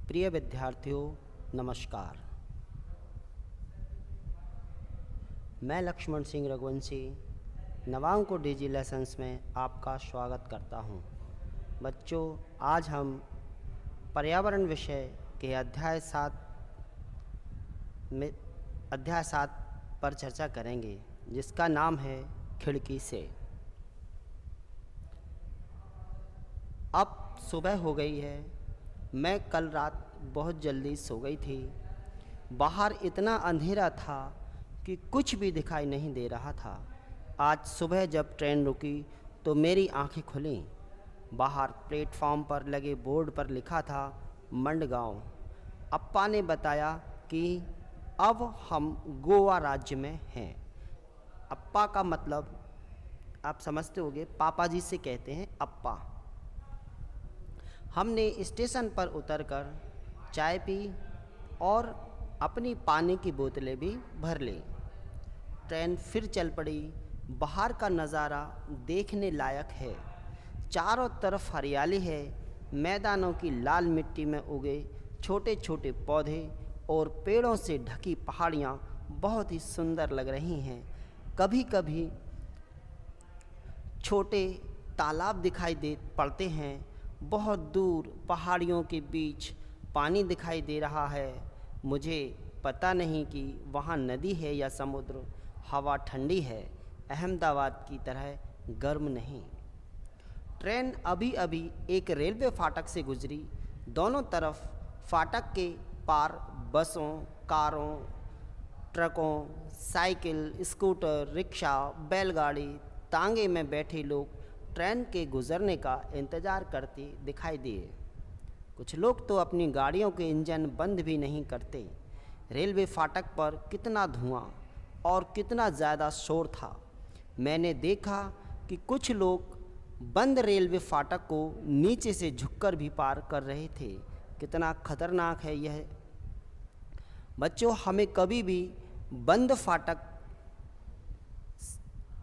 प्रिय विद्यार्थियों, नमस्कार। मैं लक्ष्मण सिंह रघुवंशी नवांकुर डिजी लेसन्स में आपका स्वागत करता हूं। बच्चों, आज हम पर्यावरण विषय के अध्याय 7 पर चर्चा करेंगे, जिसका नाम है खिड़की से। अब सुबह हो गई है। मैं कल रात बहुत जल्दी सो गई थी। बाहर इतना अंधेरा था कि कुछ भी दिखाई नहीं दे रहा था। आज सुबह जब ट्रेन रुकी तो मेरी आंखें खुलीं। बाहर प्लेटफॉर्म पर लगे बोर्ड पर लिखा था मंडगांव। अप्पा ने बताया कि अब हम गोवा राज्य में हैं। अप्पा का मतलब आप समझते होंगे, पापा जी से कहते हैं अप्पा। हमने स्टेशन पर उतरकर चाय पी और अपनी पानी की बोतलें भी भर ली। ट्रेन फिर चल पड़ी। बाहर का नज़ारा देखने लायक है। चारों तरफ हरियाली है। मैदानों की लाल मिट्टी में उगे छोटे छोटे पौधे और पेड़ों से ढकी पहाड़ियाँ बहुत ही सुंदर लग रही हैं। कभी कभी छोटे तालाब दिखाई दे पड़ते हैं। बहुत दूर पहाड़ियों के बीच पानी दिखाई दे रहा है। मुझे पता नहीं कि वहाँ नदी है या समुद्र। हवा ठंडी है, अहमदाबाद की तरह गर्म नहीं। ट्रेन अभी अभी एक रेलवे फाटक से गुजरी। दोनों तरफ फाटक के पार बसों, कारों, ट्रकों, साइकिल, स्कूटर, रिक्शा, बैलगाड़ी, तांगे में बैठे लोग ट्रेन के गुजरने का इंतज़ार करते दिखाई दिए। कुछ लोग तो अपनी गाड़ियों के इंजन बंद भी नहीं करते। रेलवे फाटक पर कितना धुआं और कितना ज़्यादा शोर था। मैंने देखा कि कुछ लोग बंद रेलवे फाटक को नीचे से झुककर भी पार कर रहे थे। कितना खतरनाक है यह। बच्चों, हमें कभी भी बंद फाटक,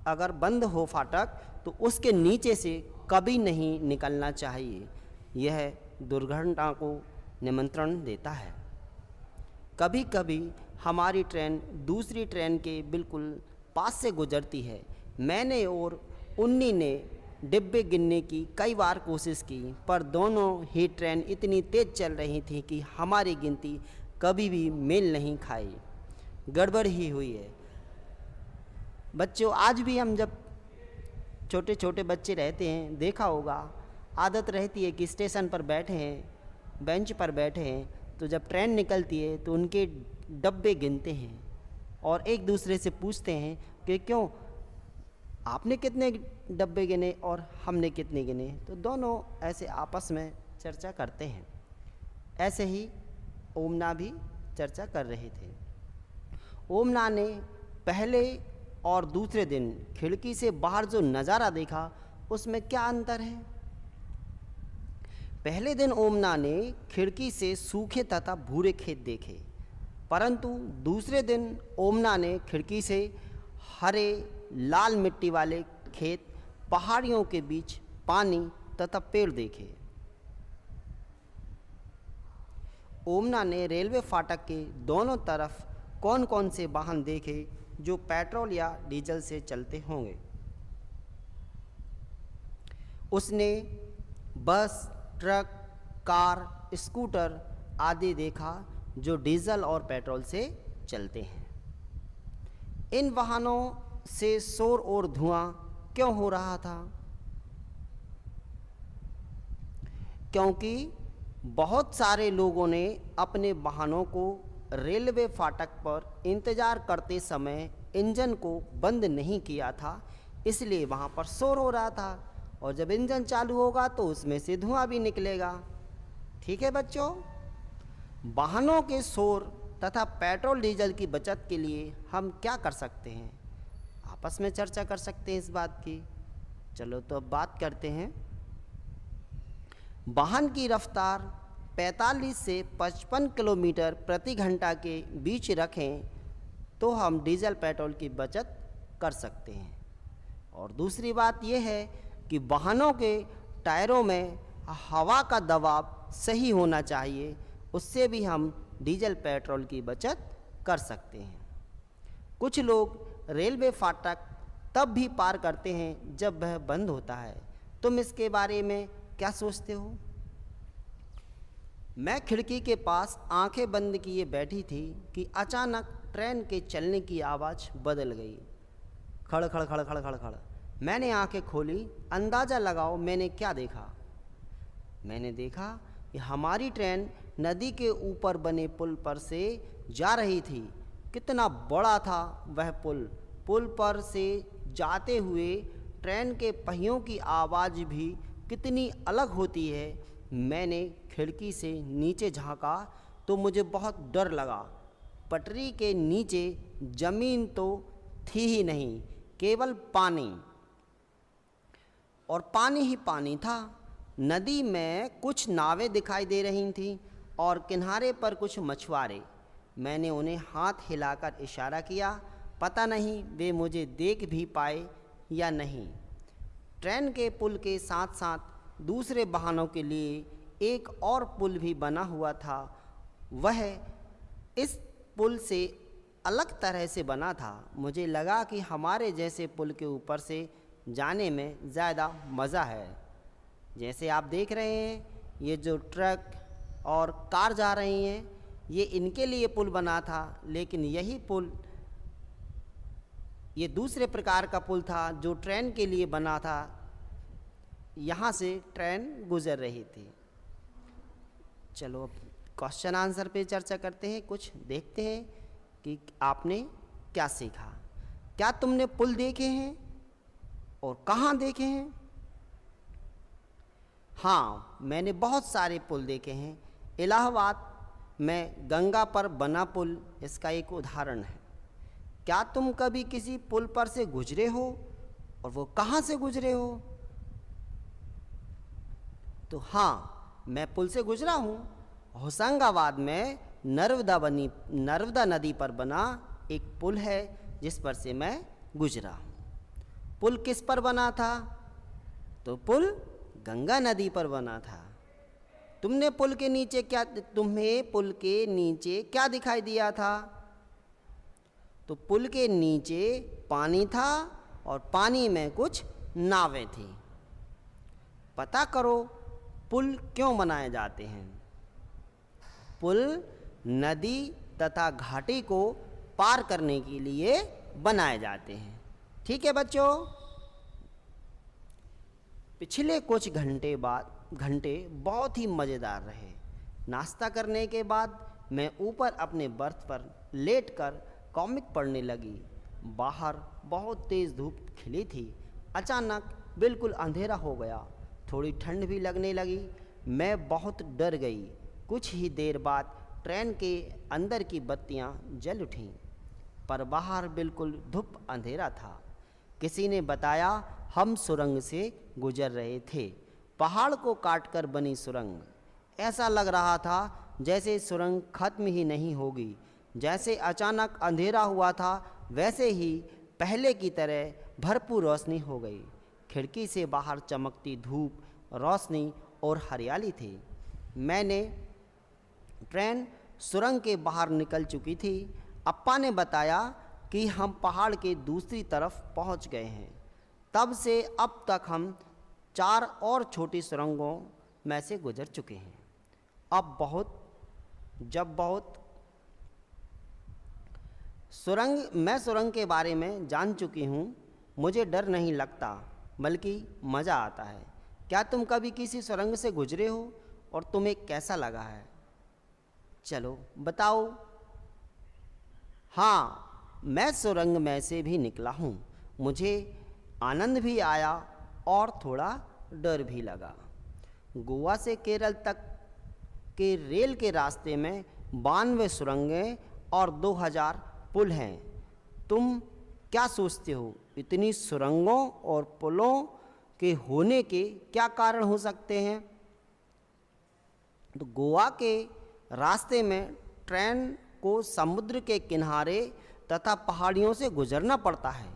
अगर बंद हो फाटक तो उसके नीचे से कभी नहीं निकलना चाहिए। यह दुर्घटना को निमंत्रण देता है। कभी कभी हमारी ट्रेन दूसरी ट्रेन के बिल्कुल पास से गुजरती है। मैंने और उन्नी ने डिब्बे गिनने की कई बार कोशिश की, पर दोनों ही ट्रेन इतनी तेज़ चल रही थी कि हमारी गिनती कभी भी मेल नहीं खाई। गड़बड़ ही हुई है। बच्चों, आज भी हम जब छोटे छोटे बच्चे रहते हैं, देखा होगा, आदत रहती है कि स्टेशन पर बैठे हैं, बेंच पर बैठे हैं, तो जब ट्रेन निकलती है तो उनके डब्बे गिनते हैं और एक दूसरे से पूछते हैं कि क्यों, आपने कितने डब्बे गिने और हमने कितने गिने। तो दोनों ऐसे आपस में चर्चा करते हैं। ऐसे ही ओमना भी चर्चा कर रहे थे। ओमना ने पहले और दूसरे दिन खिड़की से बाहर जो नज़ारा देखा, उसमें क्या अंतर है। पहले दिन ओमना ने खिड़की से सूखे तथा भूरे खेत देखे, परंतु दूसरे दिन ओमना ने खिड़की से हरे लाल मिट्टी वाले खेत, पहाड़ियों के बीच पानी तथा पेड़ देखे। ओमना ने रेलवे फाटक के दोनों तरफ कौन कौन से वाहन देखे जो पेट्रोल या डीजल से चलते होंगे। उसने बस, ट्रक, कार, स्कूटर आदि देखा जो डीजल और पेट्रोल से चलते हैं। इन वाहनों से शोर और धुआं क्यों हो रहा था? क्योंकि बहुत सारे लोगों ने अपने वाहनों को रेलवे फाटक पर इंतज़ार करते समय इंजन को बंद नहीं किया था, इसलिए वहाँ पर शोर हो रहा था। और जब इंजन चालू होगा तो उसमें से धुआं भी निकलेगा। ठीक है बच्चों, वाहनों के शोर तथा पेट्रोल डीजल की बचत के लिए हम क्या कर सकते हैं? आपस में चर्चा कर सकते हैं इस बात की। चलो तो अब बात करते हैं। वाहन की रफ्तार 45 से 55 किलोमीटर प्रति घंटा के बीच रखें तो हम डीजल पेट्रोल की बचत कर सकते हैं। और दूसरी बात यह है कि वाहनों के टायरों में हवा का दबाव सही होना चाहिए उससे भी हम डीजल पेट्रोल की बचत कर सकते हैं। कुछ लोग रेलवे फाटक तब भी पार करते हैं जब वह बंद होता है। तुम इसके बारे में क्या सोचते हो? मैं खिड़की के पास आंखें बंद किए बैठी थी कि अचानक ट्रेन के चलने की आवाज़ बदल गई। खड़ खड़ खड़ खड़ खड़ खड़। मैंने आंखें खोली। अंदाज़ा लगाओ मैंने क्या देखा। मैंने देखा कि हमारी ट्रेन नदी के ऊपर बने पुल पर से जा रही थी। कितना बड़ा था वह पुल। पुल पर से जाते हुए ट्रेन के पहियों की आवाज़ भी कितनी अलग होती है। मैंने खिड़की से नीचे झांका तो मुझे बहुत डर लगा। पटरी के नीचे ज़मीन तो थी ही नहीं, केवल पानी, और पानी ही पानी था। नदी में कुछ नावें दिखाई दे रही थीं और किनारे पर कुछ मछुआरे। मैंने उन्हें हाथ हिलाकर इशारा किया। पता नहीं वे मुझे देख भी पाए या नहीं। ट्रेन के पुल के साथ साथ दूसरे वाहनों के लिए एक और पुल भी बना हुआ था। वह इस पुल से अलग तरह से बना था। मुझे लगा कि हमारे जैसे पुल के ऊपर से जाने में ज़्यादा मज़ा है। जैसे आप देख रहे हैं, ये जो ट्रक और कार जा रही हैं, ये इनके लिए पुल बना था, लेकिन यही पुल ये दूसरे प्रकार का पुल था जो ट्रेन के लिए बना था। यहाँ से ट्रेन गुज़र रही थी। चलो अब क्वेश्चन आंसर पे चर्चा करते हैं। कुछ देखते हैं कि आपने क्या सीखा। क्या तुमने पुल देखे हैं और कहाँ देखे हैं? हाँ, मैंने बहुत सारे पुल देखे हैं। इलाहाबाद में गंगा पर बना पुल इसका एक उदाहरण है। क्या तुम कभी किसी पुल पर से गुजरे हो और वो कहाँ से गुजरे हो? तो हाँ, मैं पुल से गुजरा हूँ। होशंगाबाद में नर्मदा नदी पर बना एक पुल है जिस पर से मैं गुजरा हूँ। पुल किस पर बना था? तो पुल गंगा नदी पर बना था। तुम्हें पुल के नीचे क्या दिखाई दिया था? तो पुल के नीचे पानी था और पानी में कुछ नावें थी। पता करो पुल क्यों बनाए जाते हैं। पुल नदी तथा घाटी को पार करने के लिए बनाए जाते हैं। ठीक है बच्चों, पिछले कुछ घंटे बहुत ही मज़ेदार रहे। नाश्ता करने के बाद मैं ऊपर अपने बर्थ पर लेटकर कॉमिक पढ़ने लगी। बाहर बहुत तेज़ धूप खिली थी। अचानक बिल्कुल अंधेरा हो गया। थोड़ी ठंड भी लगने लगी। मैं बहुत डर गई। कुछ ही देर बाद ट्रेन के अंदर की बत्तियां जल उठीं, पर बाहर बिल्कुल धूप अंधेरा था। किसी ने बताया हम सुरंग से गुजर रहे थे। पहाड़ को काटकर बनी सुरंग। ऐसा लग रहा था जैसे सुरंग खत्म ही नहीं होगी। जैसे अचानक अंधेरा हुआ था, वैसे ही पहले की तरह भरपूर रोशनी हो गई। खिड़की से बाहर चमकती धूप, रोशनी और हरियाली थी। ट्रेन सुरंग के बाहर निकल चुकी थी। अप्पा ने बताया कि हम पहाड़ के दूसरी तरफ पहुंच गए हैं। तब से अब तक हम 4 और छोटी सुरंगों में से गुजर चुके हैं। मैं सुरंग के बारे में जान चुकी हूँ। मुझे डर नहीं लगता, बल्कि मज़ा आता है। क्या तुम कभी किसी सुरंग से गुजरे हो और तुम्हें कैसा लगा है? चलो बताओ। हाँ, मैं सुरंग में से भी निकला हूँ। मुझे आनंद भी आया और थोड़ा डर भी लगा। गोवा से केरल तक के रेल के रास्ते में 92 सुरंगें और 2000 पुल हैं। तुम क्या सोचते हो, इतनी सुरंगों और पुलों के होने के क्या कारण हो सकते हैं? तो गोवा के रास्ते में ट्रेन को समुद्र के किनारे तथा पहाड़ियों से गुजरना पड़ता है,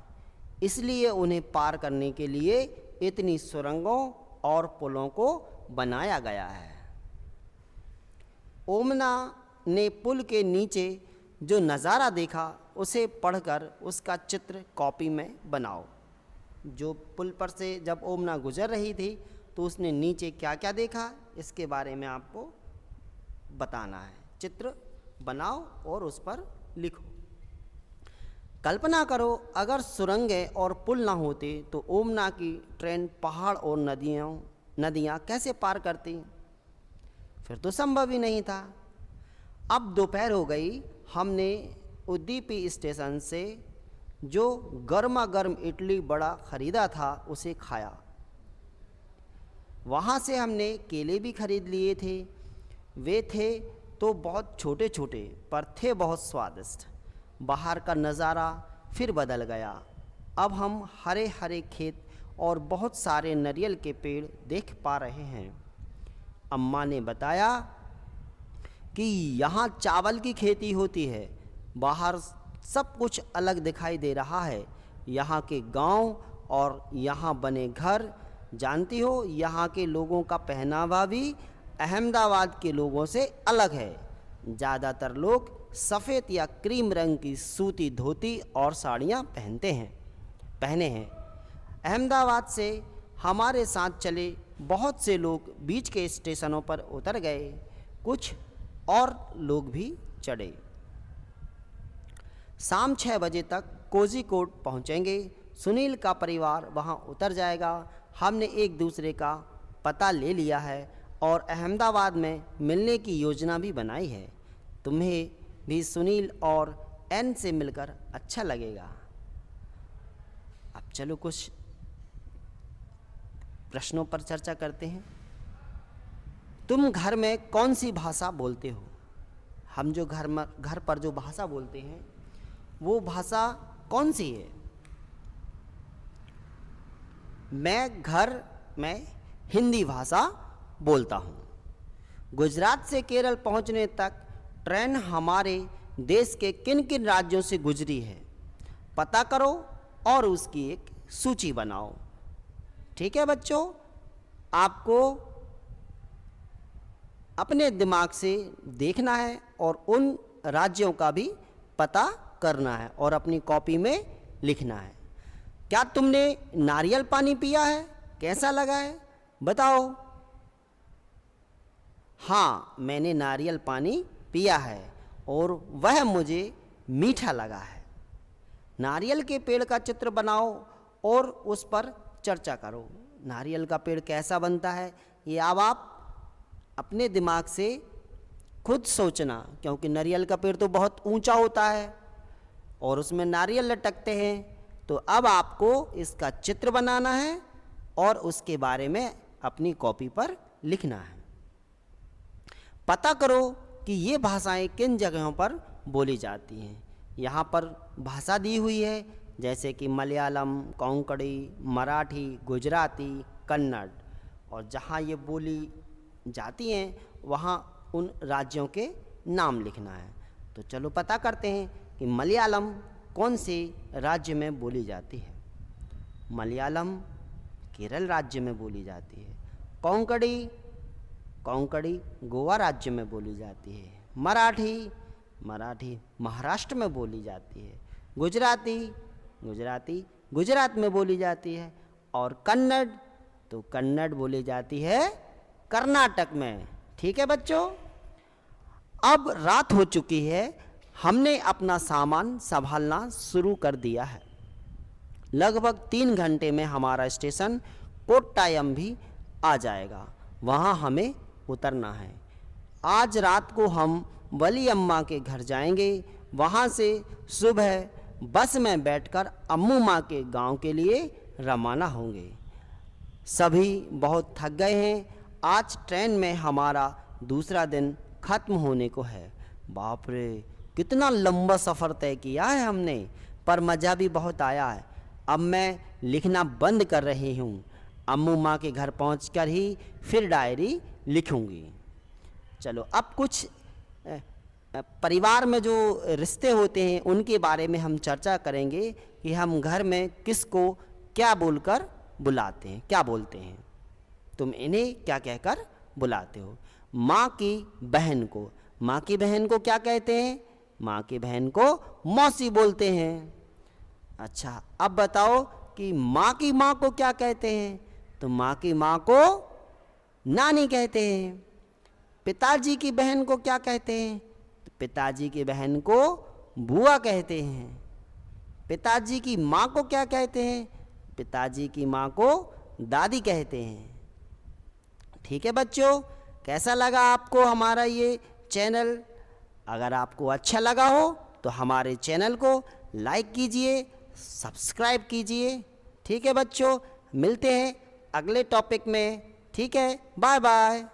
इसलिए उन्हें पार करने के लिए इतनी सुरंगों और पुलों को बनाया गया है। ओमना ने पुल के नीचे जो नज़ारा देखा उसे पढ़कर उसका चित्र कॉपी में बनाओ। जो पुल पर से जब ओमना गुजर रही थी तो उसने नीचे क्या क्या देखा इसके बारे में आपको बताना है। चित्र बनाओ और उस पर लिखो। कल्पना करो अगर सुरंगें और पुल ना होते तो ओमना की ट्रेन पहाड़ और नदियाँ कैसे पार करती? फिर तो संभव ही नहीं था। अब दोपहर हो गई। हमने उद्दीपी स्टेशन से जो गर्मा गर्म इडली बड़ा ख़रीदा था उसे खाया। वहाँ से हमने केले भी खरीद लिए थे। वे थे तो बहुत छोटे छोटे पर थे बहुत स्वादिष्ट। बाहर का नज़ारा फिर बदल गया। अब हम हरे हरे खेत और बहुत सारे नारियल के पेड़ देख पा रहे हैं। अम्मा ने बताया कि यहाँ चावल की खेती होती है। बाहर सब कुछ अलग दिखाई दे रहा है। यहाँ के गांव और यहाँ बने घर। जानती हो यहाँ के लोगों का पहनावा भी अहमदाबाद के लोगों से अलग है। ज़्यादातर लोग सफ़ेद या क्रीम रंग की सूती धोती और साड़ियाँ पहने हैं। अहमदाबाद से हमारे साथ चले बहुत से लोग बीच के स्टेशनों पर उतर गए। कुछ और लोग भी चढ़े। शाम 6 बजे तक कोझीकोड पहुँचेंगे। सुनील का परिवार वहाँ उतर जाएगा। हमने एक दूसरे का पता ले लिया है और अहमदाबाद में मिलने की योजना भी बनाई है। तुम्हें भी सुनील और एन से मिलकर अच्छा लगेगा। अब चलो कुछ प्रश्नों पर चर्चा करते हैं। तुम घर में कौन सी भाषा बोलते हो? हम जो घर पर जो भाषा बोलते हैं वो भाषा कौन सी है? मैं घर में हिंदी भाषा बोलता हूँ। गुजरात से केरल पहुँचने तक ट्रेन हमारे देश के किन किन राज्यों से गुजरी है पता करो और उसकी एक सूची बनाओ। ठीक है बच्चों, आपको अपने दिमाग से देखना है और उन राज्यों का भी पता करना है और अपनी कॉपी में लिखना है। क्या तुमने नारियल पानी पिया है? कैसा लगा है बताओ। हाँ, मैंने नारियल पानी पिया है और वह मुझे मीठा लगा है। नारियल के पेड़ का चित्र बनाओ और उस पर चर्चा करो। नारियल का पेड़ कैसा बनता है ये अब आप अपने दिमाग से खुद सोचना, क्योंकि नारियल का पेड़ तो बहुत ऊंचा होता है और उसमें नारियल लटकते हैं। तो अब आपको इसका चित्र बनाना है और उसके बारे में अपनी कॉपी पर लिखना है। पता करो कि ये भाषाएं किन जगहों पर बोली जाती हैं। यहाँ पर भाषा दी हुई है जैसे कि मलयालम, कोंकणी, मराठी, गुजराती, कन्नड़, और जहाँ ये बोली जाती हैं वहाँ उन राज्यों के नाम लिखना है। तो चलो पता करते हैं कि मलयालम कौन से राज्य में बोली जाती है। मलयालम केरल राज्य में बोली जाती है। कोंकणी गोवा राज्य में बोली जाती है। मराठी महाराष्ट्र में बोली जाती है। गुजराती गुजरात में बोली जाती है। और कन्नड़ बोली जाती है कर्नाटक में। ठीक है बच्चों, अब रात हो चुकी है। हमने अपना सामान संभालना शुरू कर दिया है। लगभग 3 घंटे में हमारा स्टेशन कोट्टायम भी आ जाएगा। वहाँ हमें उतरना है। आज रात को हम वली अम्मा के घर जाएंगे। वहाँ से सुबह बस में बैठकर अम्मू माँ के गांव के लिए रवाना होंगे। सभी बहुत थक गए हैं। आज ट्रेन में हमारा दूसरा दिन खत्म होने को है। बाप रे, कितना लंबा सफ़र तय किया है हमने, पर मज़ा भी बहुत आया है। अब मैं लिखना बंद कर रही हूँ। अम्मू माँ के घर पहुँचकर ही फिर डायरी लिखूँगी। चलो अब कुछ परिवार में जो रिश्ते होते हैं उनके बारे में हम चर्चा करेंगे कि हम घर में किसको क्या बोलकर बुलाते हैं, क्या बोलते हैं। तुम इन्हें क्या कहकर बुलाते हो? माँ की बहन को। माँ की बहन को क्या कहते हैं? माँ की बहन को मौसी बोलते हैं। अच्छा, अब बताओ कि माँ की माँ को क्या कहते हैं? तो माँ की माँ को नानी कहते हैं। पिताजी की बहन को क्या कहते हैं? तो पिताजी की बहन को बुआ कहते हैं। पिताजी की माँ को क्या कहते हैं? पिताजी की माँ को दादी कहते हैं। ठीक है बच्चों, कैसा लगा आपको हमारा ये चैनल? अगर आपको अच्छा लगा हो तो हमारे चैनल को लाइक कीजिए, सब्सक्राइब कीजिए। ठीक है बच्चों, मिलते हैं अगले टॉपिक में। ठीक है, बाय बाय।